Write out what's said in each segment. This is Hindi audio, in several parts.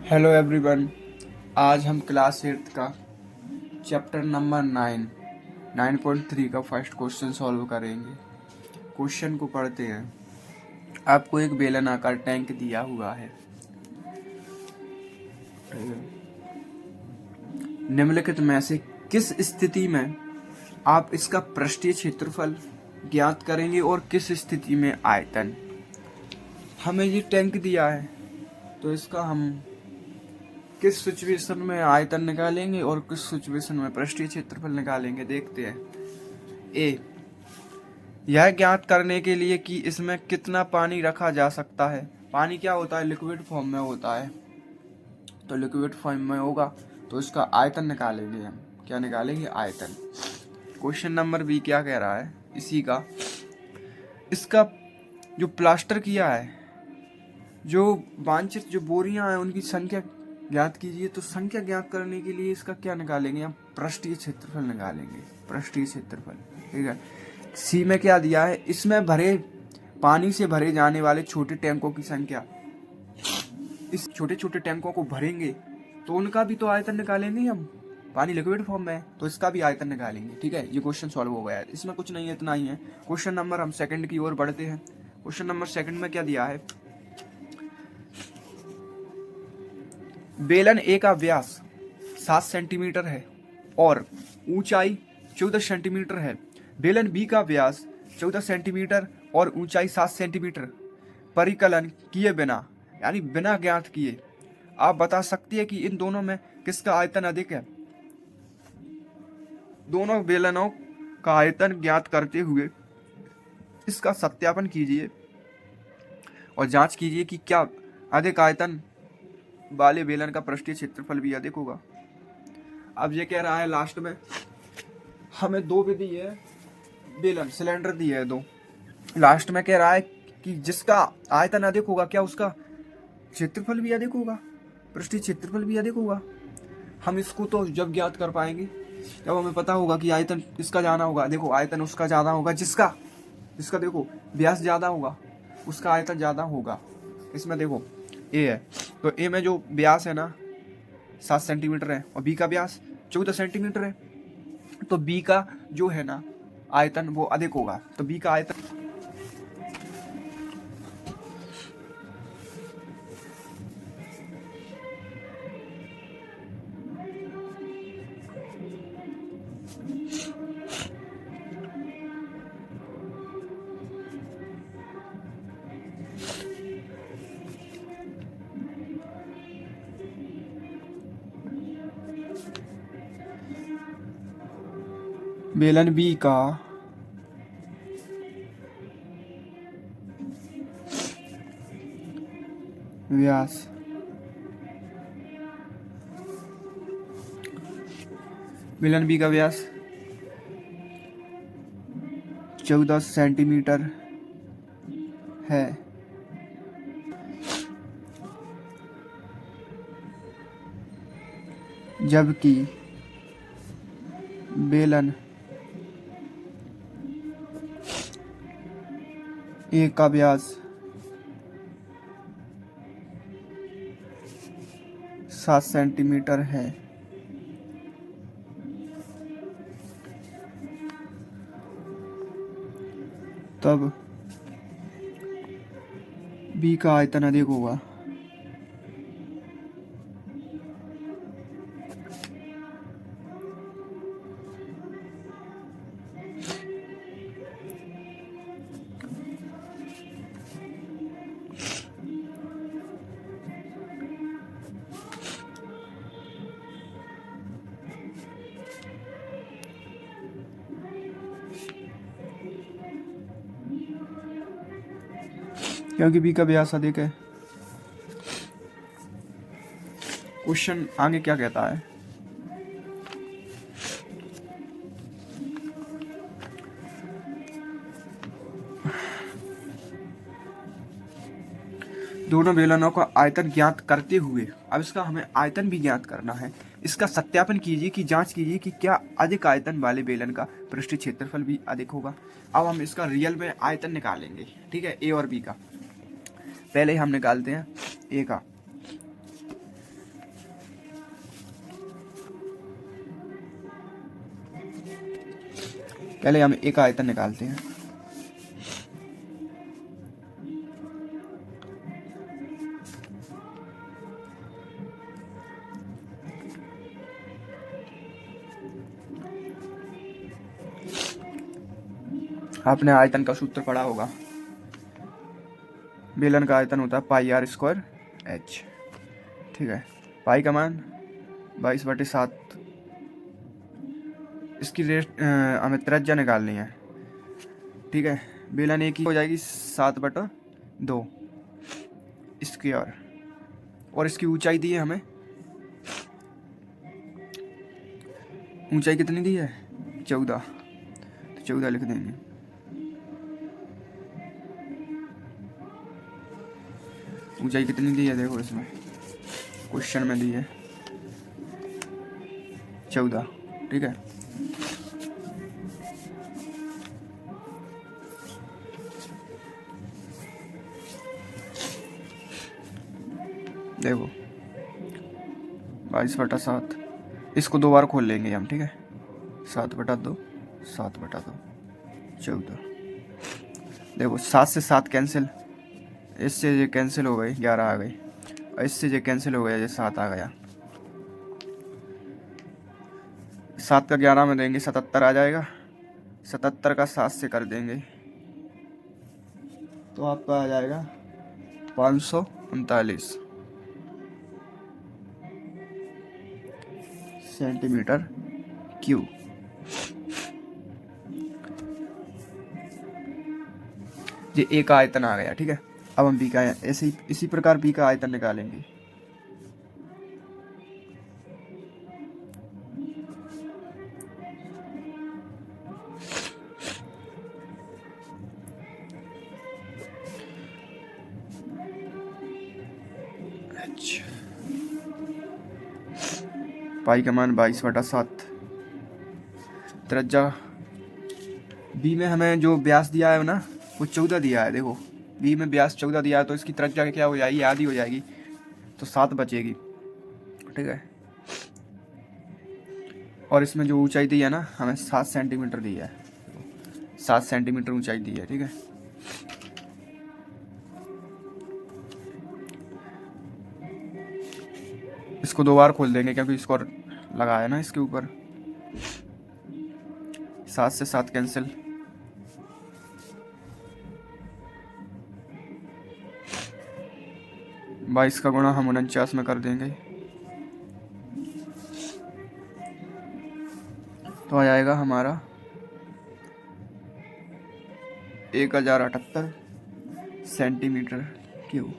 Hello everyone. आज हम क्लास 8 का चैप्टर नंबर 9.3 का फर्स्ट क्वेश्चन सॉल्व करेंगे। क्वेश्चन को पढ़ते हैं। आपको एक बेलनाकार टैंक दिया हुआ है। निम्नलिखित में से किस स्थिति में आप इसका पृष्ठीय क्षेत्रफल ज्ञात करेंगे और किस स्थिति में आयतन। हमें ये टैंक दिया है तो इसका हम किस सिचुएशन में आयतन निकालेंगे और किस सिचुएशन में पृष्ठीय क्षेत्रफल निकालेंगे, देखते हैं। ए, यह ज्ञात करने के लिए कि इसमें कितना पानी रखा जा सकता है। पानी क्या होता है? लिक्विड फॉर्म में होता है, तो लिक्विड फॉर्म में होगा तो इसका आयतन निकालेंगे हम। क्या निकालेंगे? आयतन। क्वेश्चन नंबर बी क्या कह रहा है इसी का, इसका जो प्लास्टर किया है, जो वांछित जो बोरियां हैं उनकी संख्या ज्ञात कीजिए। तो संख्या ज्ञात करने के लिए इसका क्या निकालेंगे हम? पृष्ठीय क्षेत्रफल निकालेंगे। पृष्ठीय क्षेत्रफल, ठीक है। सी में क्या दिया है? इसमें भरे पानी से भरे जाने वाले छोटे टैंकों की संख्या। इस छोटे छोटे टैंकों को भरेंगे तो उनका भी तो आयतन निकालेंगे हम। पानी लिक्विड फॉर्म में है तो इसका भी आयतन निकालेंगे, ठीक है। ये क्वेश्चन सॉल्व हो गया है, इसमें कुछ नहीं है, इतना ही है। क्वेश्चन नंबर हम सेकंड की ओर बढ़ते हैं। क्वेश्चन नंबर सेकंड में क्या दिया है? बेलन ए का व्यास 7 सेंटीमीटर है और ऊंचाई 14 सेंटीमीटर है। बेलन बी का व्यास 14 सेंटीमीटर और ऊंचाई 7 सेंटीमीटर। परिकलन किए बिना, यानी बिना ज्ञात किए, आप बता सकती है कि इन दोनों में किसका आयतन अधिक है। दोनों बेलनों का आयतन ज्ञात करते हुए इसका सत्यापन कीजिए और जांच कीजिए कि क्या अधिक आयतन वाले बेलन का पृष्ठीय क्षेत्रफल भी अधिक होगा। अब ये कह रहा है लास्ट में हमें दो विधि है, बेलन सिलेंडर दी है दो। लास्ट में कह रहा है कि जिसका आयतन अधिक होगा क्या उसका क्षेत्रफल भी अधिक होगा, पृष्ठीय क्षेत्रफल भी अधिक होगा। हम इसको तो जब ज्ञात कर पाएंगे जब हमें पता होगा कि आयतन इसका ज्यादा होगा। देखो आयतन उसका ज्यादा होगा जिसका देखो व्यास ज्यादा होगा, उसका आयतन ज्यादा होगा। इसमें देखो ए है तो ए में जो व्यास है ना 7 सेंटीमीटर है और बी का व्यास 14 सेंटीमीटर है, तो बी का जो है ना आयतन वो अधिक होगा। तो बी का आयतन बेलन बी का व्यास बेलन बी का व्यास 14 सेंटीमीटर है, जबकि बेलन ए का व्यास 7 सेंटीमीटर है। तब बी का आयतन अधिक होगा। क्योंकि बी का व्यास अधिक है। क्वेश्चन आगे क्या कहता है? दोनों बेलनों का आयतन ज्ञात करते हुए अब इसका हमें आयतन भी ज्ञात करना है। इसका सत्यापन कीजिए कि जांच कीजिए कि क्या अधिक आयतन वाले बेलन का पृष्ठीय क्षेत्रफल भी अधिक होगा। अब हम इसका रियल में आयतन निकालेंगे, ठीक है, ए और बी का। पहले हम निकालते हैं ए का। पहले हम एक आयतन निकालते हैं। आपने आयतन का सूत्र पढ़ा होगा, बेलन का आयतन होता है पाई आर स्क्वायर एच। ठीक है, पाई का मान 22/7। इसकी रेट हमें त्रिज्या निकालनी है। ठीक है, बेलन एक ही हो जाएगी 7/2 स्क्वायर, और इसकी ऊंचाई दी है हमें, ऊंचाई कितनी दी है 14, तो 14 लिख देंगे। ऊंचाई कितनी दी है देखो, इसमें क्वेश्चन में दी है 14। ठीक है, देखो 22/7, इसको 2 बार खोल लेंगे हम। ठीक है, 7/2 7/2 14। देखो 7 से 7 कैंसिल, इससे ये कैंसिल हो गई 11 आ गई, और इससे ये कैंसिल हो गया ये 7 आ गया। 7 का 11 में देंगे 77 आ जाएगा, 77 का 7 से कर देंगे तो आपका आ जाएगा 539 सेंटीमीटर क्यूब। ये ए का आयतन आ गया। ठीक है, अब हम बी का ऐसे इसी प्रकार बी का आयतन निकालेंगे। पाई का मान 22/7। त्रिज्या बी में हमें जो व्यास दिया है ना वो 14 दिया है। देखो बी में व्यास 14 दिया है, तो इसकी त्रिज्या क्या हो जाएगी, आधी हो जाएगी, तो 7 बचेगी। ठीक है, और इसमें जो ऊंचाई दी है ना हमें 7 सेंटीमीटर दी है, 7 सेंटीमीटर ऊंचाई दी है। ठीक है, इसको 2 बार खोल देंगे क्योंकि इसको लगाया ना इसके ऊपर। 7 से 7 कैंसिल, 22 का गुणा हम 49 में कर देंगे तो आ जाएगा हमारा 1078 सेंटीमीटर क्यूब।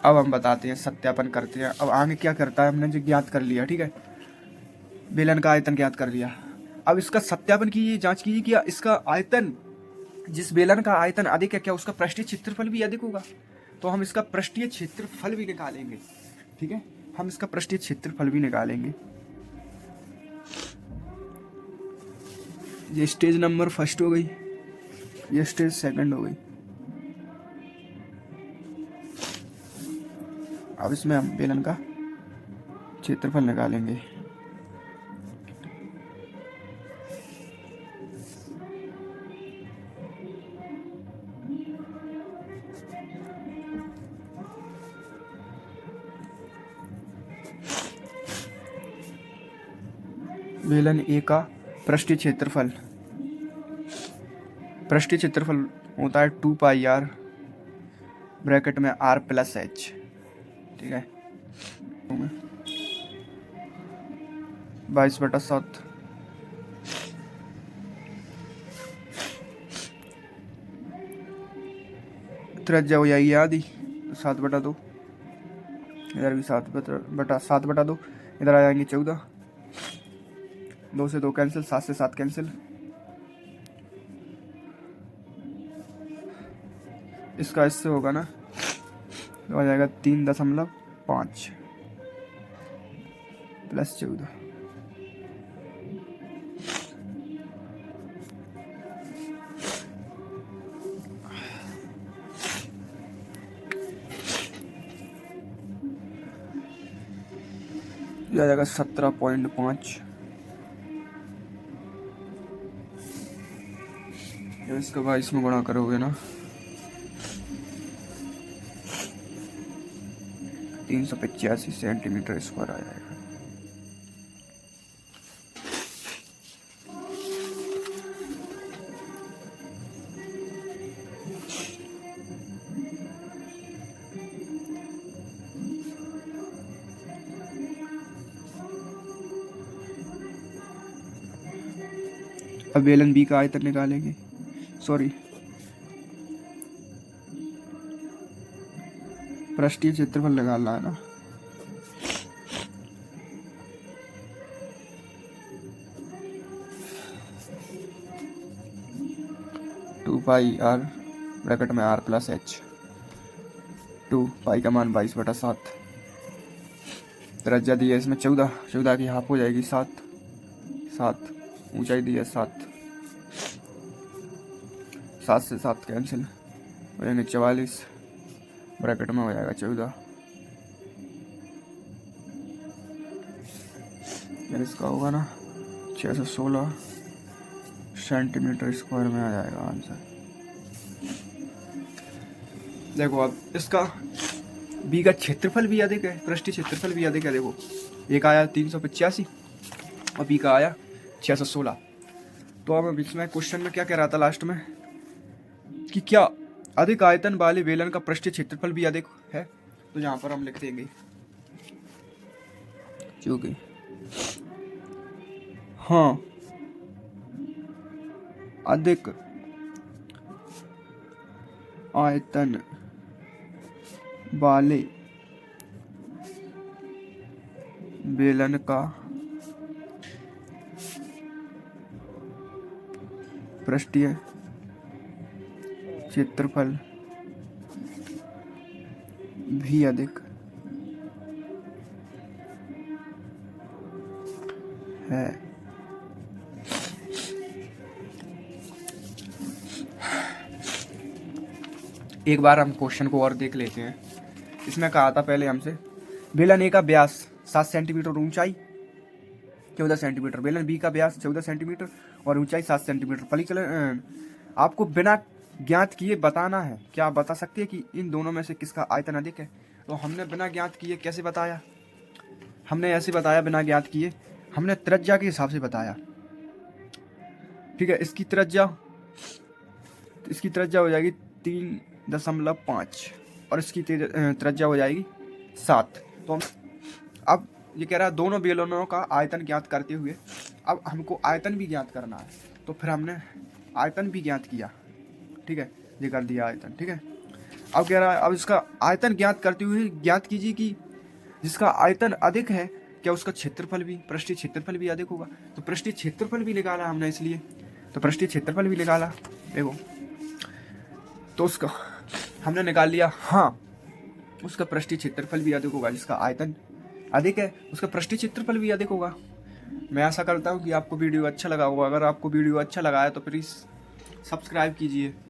अब हम बताते हैं, सत्यापन करते हैं। अब आगे क्या करता है, हमने जो ज्ञात कर लिया। ठीक है, बेलन का आयतन ज्ञात कर लिया। अब इसका सत्यापन कीजिए, जांच कीजिए कि इसका आयतन, जिस बेलन का आयतन अधिक है, क्या उसका पृष्ठीय क्षेत्रफल भी अधिक होगा। तो हम इसका पृष्ठीय क्षेत्रफल भी निकालेंगे। ठीक है, हम इसका पृष्ठीय क्षेत्रफल भी निकालेंगे। ये स्टेज नंबर फर्स्ट हो गई, ये स्टेज सेकंड हो गई। अब इसमें हम बेलन का क्षेत्रफल निकालेंगे। बेलन ए का पृष्ठीय क्षेत्रफल, पृष्ठीय क्षेत्रफल होता है 2πr ब्रैकेट में r+h। ठीक है, 22/7 त्रिज्या हो जाएगी आधी, 7/2, इधर भी 7/2, इधर आ जाएंगे 14, 2 से 2 कैंसिल, 7 से 7 कैंसिल, इसका इससे होगा ना तो आ जाएगा 3.5 + 14। यह आ जाएगा 17.5। इसका 22 में गुणा करोगे ना 385 सेंटीमीटर स्क्वायर आ जाएगा। अब बेलन बी का आयतन निकालेंगे, सॉरी पृष्ठीय क्षेत्रफल निकालना है ना। टू पाई आर ब्रैकेट में आर प्लस एच, 2 पाई का मान 22/7, त्रिज्या दी है इसमें 14 की हाफ हो जाएगी 7, ऊंचाई दी है 7 से 7 कैंसिल हो जाएंगे 44, ब्रैकेट में हो जाएगा 14। यार इसका होगा ना 616 सेंटीमीटर स्क्वायर में आ जाएगा आंसर। देखो अब इसका बी का क्षेत्रफल भी अधिक है, पृष्ठीय क्षेत्रफल भी अधिक है। देखो एक आया 385 और बी का आया 616। तो अब इसमें क्वेश्चन में क्या कह रहा था लास्ट में कि क्या अधिक आयतन वाले बेलन का पृष्ठीय क्षेत्रफल भी अधिक है। तो यहाँ पर हम लिख देंगे क्योंकि हाँ अधिक आयतन वाले बेलन का पृष्ठीय क्षेत्रफल भी अधिक है। एक बार हम क्वेश्चन को और देख लेते हैं। इसमें कहा था पहले हमसे बेलन ए का व्यास 7 सेंटीमीटर, ऊंचाई 14 सेंटीमीटर, बेलन बी का व्यास 14 सेंटीमीटर और ऊंचाई 7 सेंटीमीटर। पर्टिकुलर आपको बिना ज्ञात किए बताना है। क्या आप बता सकते हैं कि इन दोनों में से किसका आयतन अधिक है। तो हमने बिना ज्ञात किए कैसे बताया, हमने ऐसे बताया बिना ज्ञात किए, हमने त्रिज्या के हिसाब से बताया। ठीक है, इसकी त्रिज्या हो जाएगी 3.5 और इसकी त्रिज्या हो जाएगी 7। तो हम अब ये कह रहा है दोनों बेलनों का आयतन ज्ञात करते हुए अब हमको आयतन भी ज्ञात करना है। तो फिर हमने आयतन भी ज्ञात किया। ठीक है, ये कर दिया आयतन। ठीक है, अब कह रहा है अब इसका आयतन ज्ञात करते हुए ज्ञात कीजिए कि जिसका आयतन अधिक है क्या उसका क्षेत्रफल भी, पृष्ठीय क्षेत्रफल भी अधिक होगा। तो पृष्ठीय क्षेत्रफल भी निकाला हमने, इसलिए तो पृष्ठीय क्षेत्रफल भी निकाला। देखो तो उसका हमने निकाल लिया, हाँ उसका पृष्ठीय क्षेत्रफल भी अधिक होगा। जिसका आयतन अधिक है उसका पृष्ठीय क्षेत्रफल भी अधिक होगा। मैं आशा करता हूँ कि आपको वीडियो अच्छा लगा होगा। अगर आपको वीडियो अच्छा लगा है तो प्लीज़ सब्सक्राइब कीजिए।